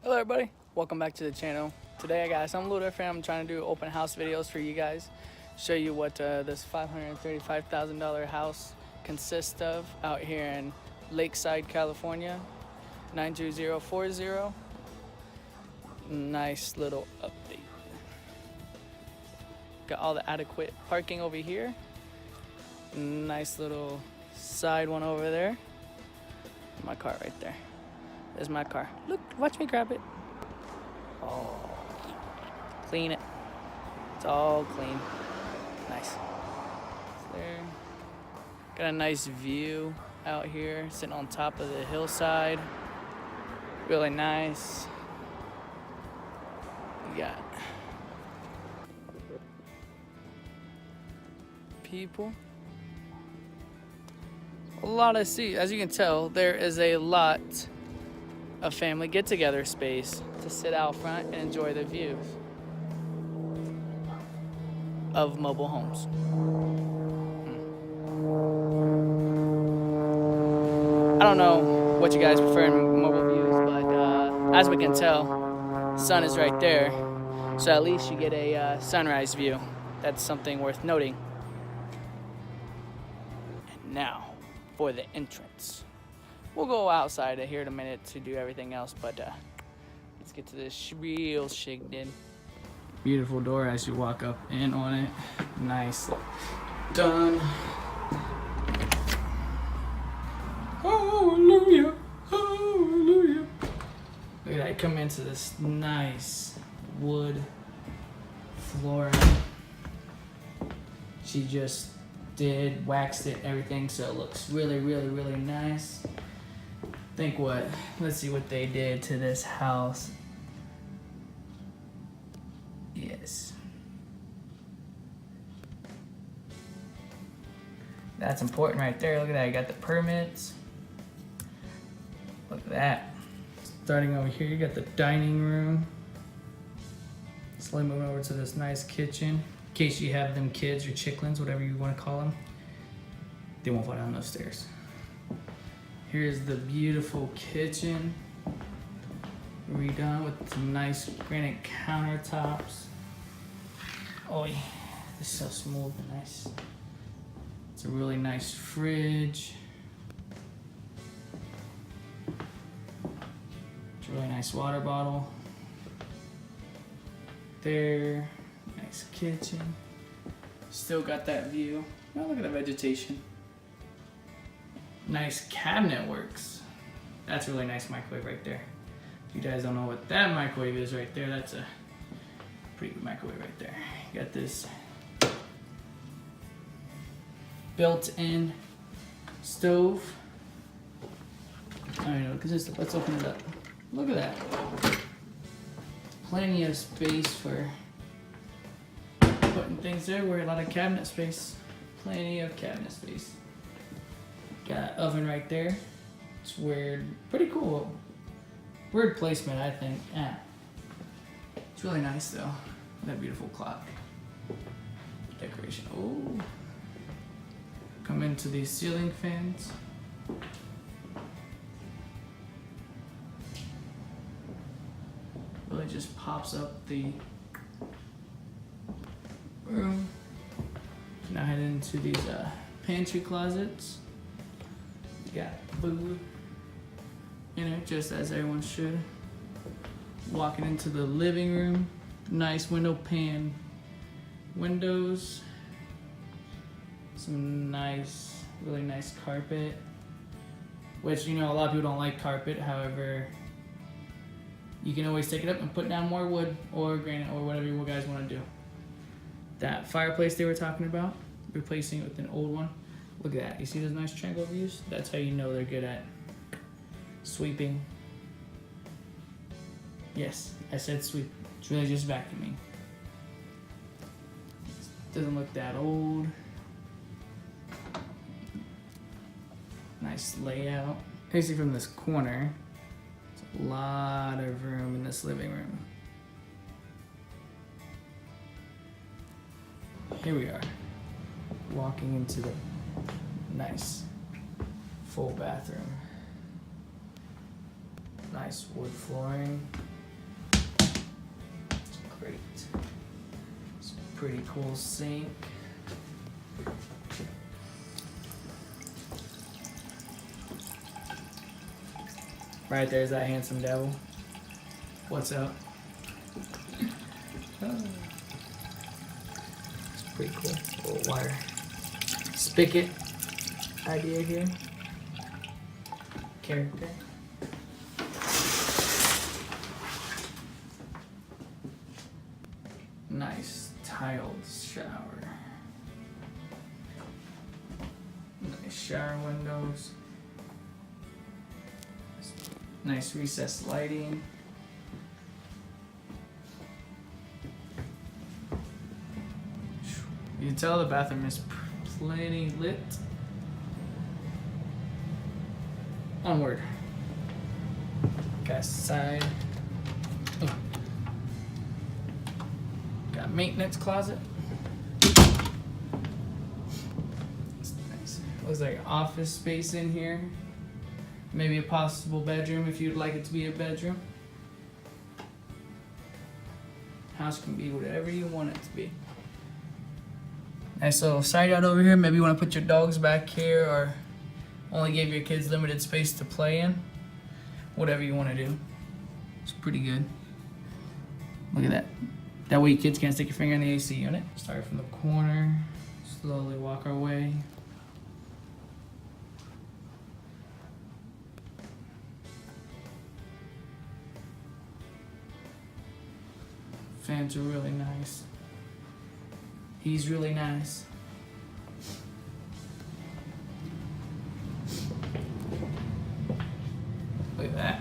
Hello everybody, welcome back to the channel. Today I got something a little different. I'm trying to do open house videos for you guys. Show you what this $535,000 house consists of out here in Lakeside, California, 92040. Nice little update. Got all the adequate parking over here. Nice little side one over there. My car right there. There's my car. Look, watch me grab it. Oh, clean it. It's all clean. Nice. There. Got a nice view out here, sitting on top of the hillside. Really nice. You got people. A lot of seats. As you can tell, there is a lot of family get-together space to sit out front and enjoy the views of mobile homes. I don't know what you guys prefer in mobile views, but as we can tell, sun is right there, so at least you get a sunrise view. That's something worth noting. And now for the entrance. We'll go outside here in a minute to do everything else, but let's get to this real shaken in. Beautiful door as you walk up in on it. Nice. Done. Hallelujah. Hallelujah. Look at that. Come into this nice wood flooring. She just waxed it, everything, so it looks really, really, really nice. Let's see what they did to this house. Yes. That's important right there. Look at that, you got the permits. Look at that. Starting over here, you got the dining room. Slowly moving over to this nice kitchen. In case you have them kids or chicklins, whatever you want to call them. They won't fall down those stairs. Here's the beautiful kitchen, redone with some nice granite countertops. Oh yeah, this is so smooth and nice. It's a really nice fridge. It's a really nice water bottle. There, nice kitchen. Still got that view. Oh, look at the vegetation. Nice cabinet works. That's a really nice microwave right there. If you guys don't know what that microwave is right there, that's a pretty good microwave right there. You got this built-in stove. I don't know, let's open it up. Look at that. Plenty of space for putting things there. We're a lot of cabinet space. Plenty of cabinet space. Got an oven right there. It's weird. Pretty cool. Weird placement, I think. Yeah. It's really nice though. That beautiful clock. Decoration. Oh. Come into these ceiling fans. Really just pops up the room. Now head into these pantry closets. Got food in it, just as everyone should. Walking into the living room, nice window pane windows, some nice, really nice carpet, which, you know, a lot of people don't like carpet. However, you can always take it up and put down more wood or granite or whatever you guys want to do. That fireplace they were talking about, replacing it with an old one. Look at that. You see those nice triangle views? That's how you know they're good at sweeping. Yes, I said sweep. It's really just vacuuming. Doesn't look that old. Nice layout. You see from this corner, there's a lot of room in this living room. Here we are, walking into the nice full bathroom. Nice wood flooring. Great. It's a pretty cool sink. Right there's that handsome devil. What's up? Oh. It's pretty cool. Little wire spigot idea here. Character. Nice tiled shower. Nice shower windows. Nice recessed lighting. You can tell the bathroom is plenty lit. Onward. Got side. Oh. Got maintenance closet. Nice. Looks like office space in here. Maybe a possible bedroom if you'd like it to be a bedroom. House can be whatever you want it to be. Nice little side yard over here. Maybe you want to put your dogs back here or only give your kids limited space to play in. Whatever you want to do. It's pretty good. Look at that. That way your kids can't stick your finger in the AC unit. Start from the corner. Slowly walk our way. Fans are really nice. He's really nice. Look at that.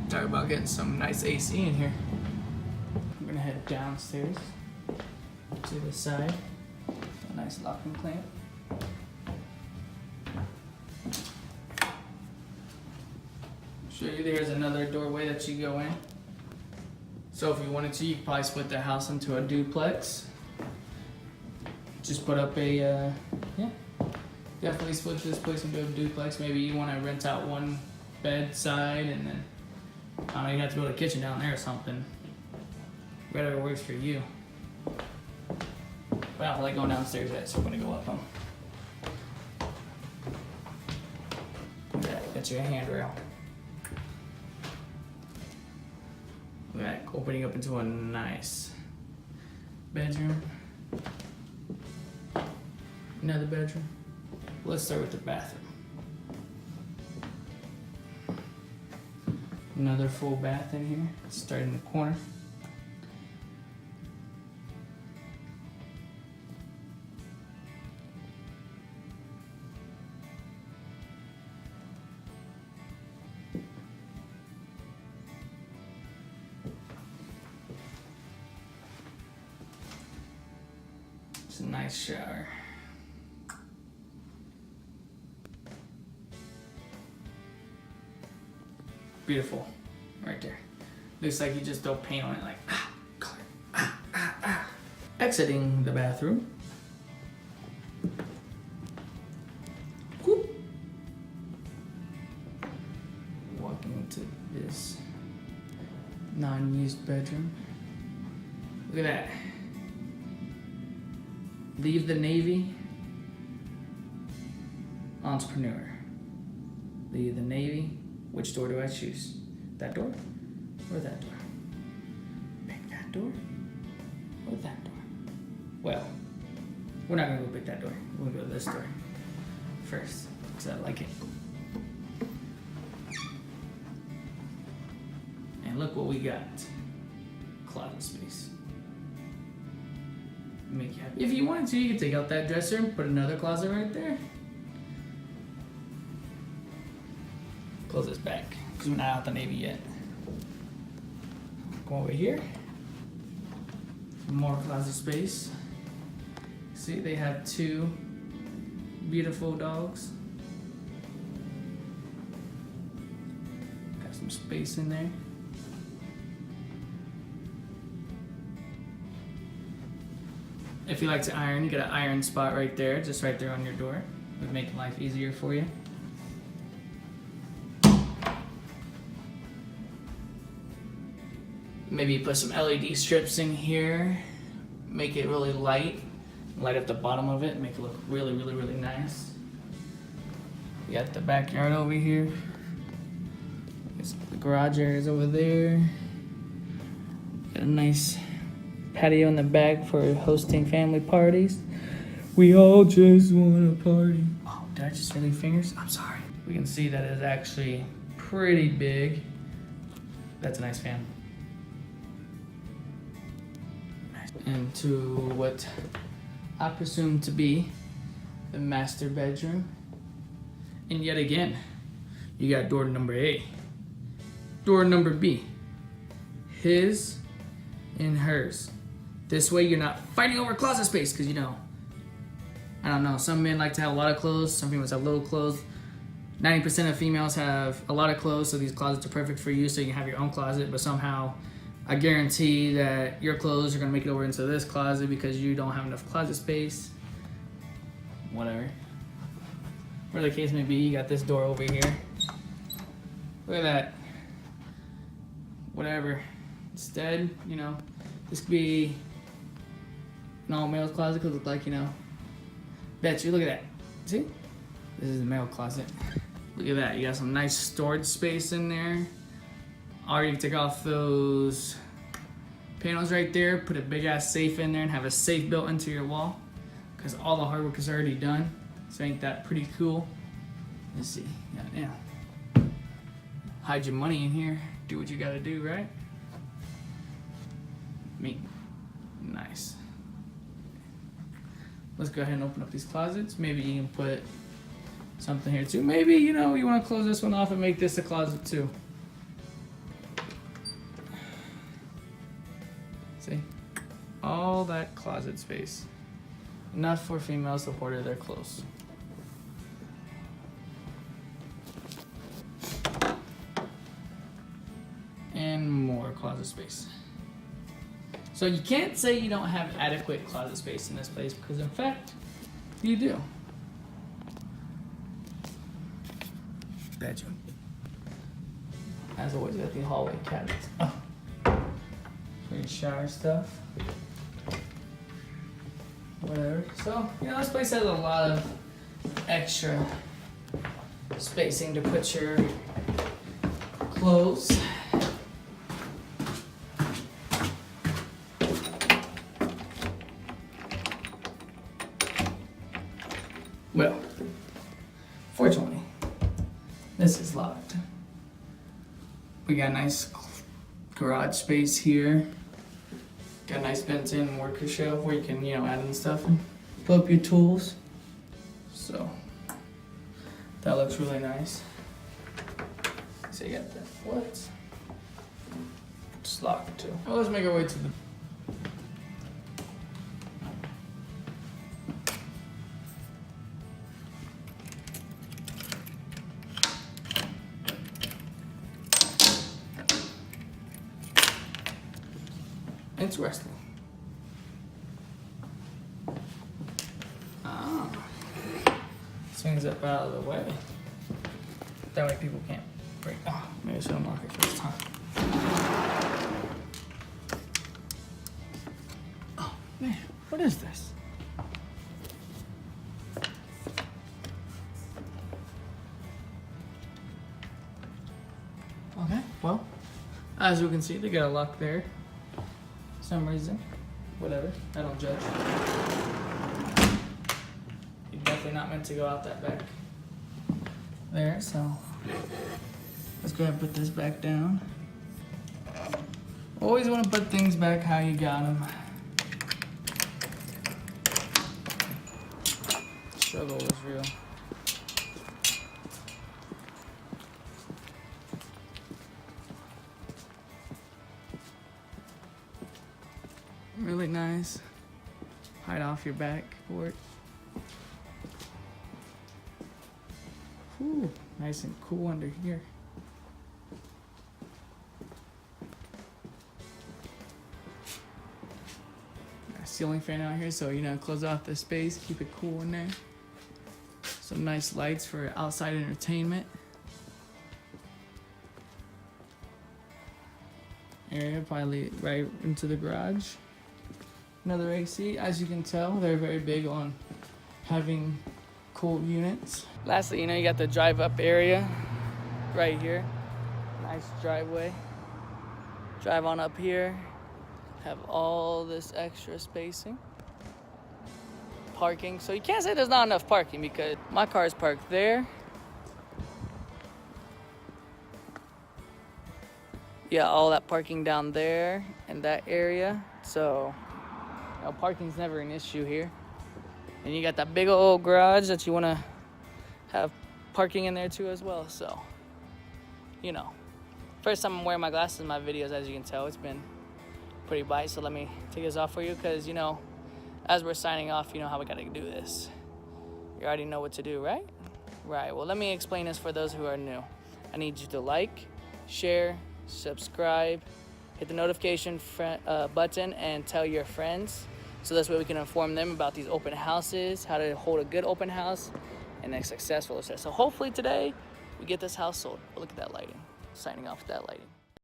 Talk about getting some nice AC in here. I'm gonna head downstairs to the side. A nice locking clamp. Show you there's another doorway that you go in. So if you wanted to, you could probably split the house into a duplex. Just put up a, yeah, definitely split this place into a duplex. Maybe you want to rent out one bed side and then, I don't know, you have to build a kitchen down there or something. Whatever works for you. But I don't like going downstairs yet, so I'm going to go up them. Look at that, that's your handrail. Look at that, opening up into a nice bedroom. Another bedroom. Let's start with the bathroom. Another full bath in here. Start in the corner. It's a nice shower. Beautiful, right there. Looks like you just don't paint on it like color. Exiting the bathroom. Whoop. Walking into this non-used bedroom. Look at that. Leave the Navy. Entrepreneur. Leave the Navy. Which door do I choose? That door or that door? Pick that door or that door? Well, we're not gonna go pick that door. We're gonna go to this door first, because I like it. And look what we got. Closet space. Make you happy. If you wanted to, you could take out that dresser and put another closet right there. Close this back, because we're not out the Navy yet. Go over here. More closet space. See, they have two beautiful dogs. Got some space in there. If you like to iron, you got an iron spot right there, just right there on your door. It would make life easier for you. Maybe put some LED strips in here, make it really light up the bottom of it, make it look really, really, really nice. We got the backyard over here. The garage area is over there. Got a nice patio in the back for hosting family parties. We all just want to party. Oh, did I just leave fingers? I'm sorry. We can see that it's actually pretty big. That's a nice fan. Into what I presume to be the master bedroom. And yet again, you got door number A. Door number B. His and hers. This way you're not fighting over closet space, because you know, I don't know, some men like to have a lot of clothes, some females have little clothes. 90% of females have a lot of clothes, so these closets are perfect for you, so you can have your own closet, but somehow I guarantee that your clothes are gonna make it over into this closet because you don't have enough closet space. Whatever. Whatever the case may be, you got this door over here. Look at that. Whatever. Instead, you know, this could be an all male closet, could look like, you know, bet you, look at that. See? This is the male closet. Look at that, you got some nice storage space in there. Or you can take off those panels right there, put a big ass safe in there and have a safe built into your wall, because all the hard work is already done. So ain't that pretty cool? Let's see, yeah. Hide your money in here, do what you gotta do, right? Me, nice. Let's go ahead and open up these closets. Maybe you can put something here too. Maybe, you know, you wanna close this one off and make this a closet too. See, all that closet space. Enough for females to hoard their clothes. And more closet space. So you can't say you don't have adequate closet space in this place, because in fact, you do. Bedroom. As always, got the hallway cabinets. Oh. For your shower stuff. Whatever. So, you know, this place has a lot of extra spacing to put your clothes. Well, fortunately, this is locked. We got a nice garage space here. Got a nice built-in worker shelf where you can, you know, add in stuff and put up your tools. So that looks really nice. So you got that. What? It's locked too. Well, let's make our way to the. Interesting. Swings up out of the way. That way people can't break. Oh, maybe I should unlock it first time. Oh man, what is this? Okay, well, as we can see, they got a lock there. Some reason, whatever, I don't judge. You're definitely not meant to go out that back there, so let's go ahead and put this back down. Always want to put things back how you got them. Struggle is real. Really nice. Hide off your backboard. Ooh, nice and cool under here. Got a ceiling fan out here, so you know, close off the space, keep it cool in there. Some nice lights for outside entertainment. area, probably right into the garage. Another AC. As you can tell, they're very big on having cool units. Lastly, you got the drive up area right here. Nice driveway. Drive on up here. Have all this extra spacing. Parking. So you can't say there's not enough parking because my car is parked there. Yeah, all that parking down there in that area. So, parking's never an issue here. And you got that big old garage that you want to have parking in there too as well. So, first time I'm wearing my glasses in my videos, as you can tell. It's been pretty bright. So let me take this off for you because, as we're signing off, you know how we got to do this. You already know what to do, right? Right. Well, let me explain this for those who are new. I need you to like, share, subscribe, hit the notification button, and tell your friends. So this way we can inform them about these open houses, how to hold a good open house, and a successful. So hopefully today we get this house sold. But look at that lighting. Signing off with that lighting.